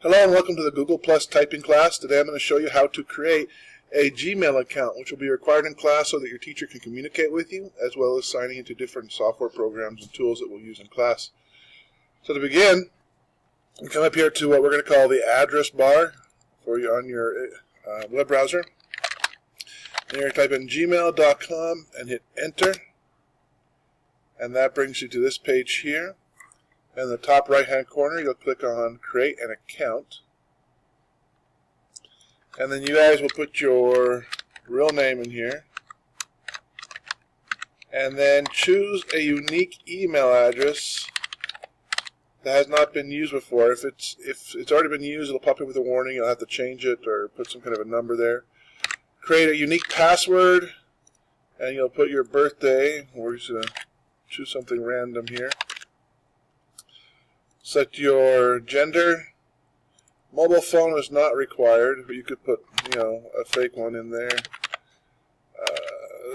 Hello and welcome to the Google Plus typing class. Today I'm going to show you how to create a Gmail account, which will be required in class so that your teacher can communicate with you, as well as signing into different software programs and tools that we'll use in class. So to begin, you come up here to what we're going to call the address bar for you on your web browser. And you're going to type in gmail.com and hit enter. And that brings you to this page here. In the top right-hand corner, you'll click on Create an Account. And then you guys will put your real name in here. And then choose a unique email address that has not been used before. If it's already been used, it'll pop up with a warning. You'll have to change it or put some kind of a number there. Create a unique password, and you'll put your birthday. We're just going to choose something random here. Set your gender. Mobile phone is not required, but you could put, a fake one in there,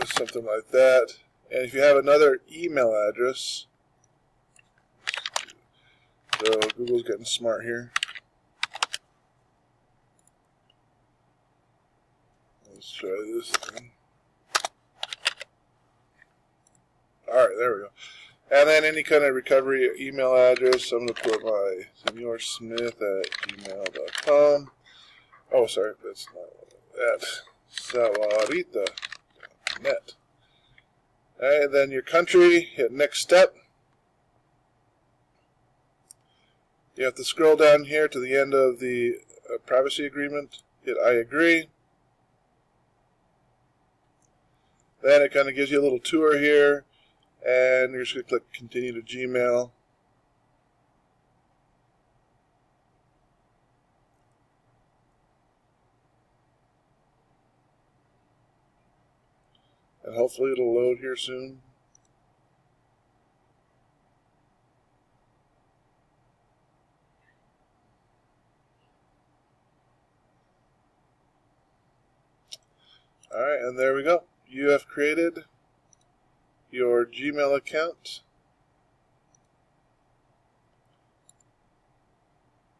something like that. And if you have another email address, so Google's getting smart here. Let's try this thing. All right, there we go. And then any kind of recovery email address. I'm going to put my seniorsmith@gmail.com. Oh, sorry, that's not that. Sawarita.net. And then your country, hit next step. You have to scroll down here to the end of the privacy agreement. Hit I agree. Then it kind of gives you a little tour here. And you're just going to click Continue to Gmail. And hopefully it'll load here soon. Alright, and there we go. You have created your Gmail account,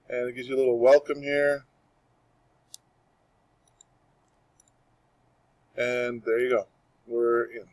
and it gives you a little welcome here, and there you go, we're in.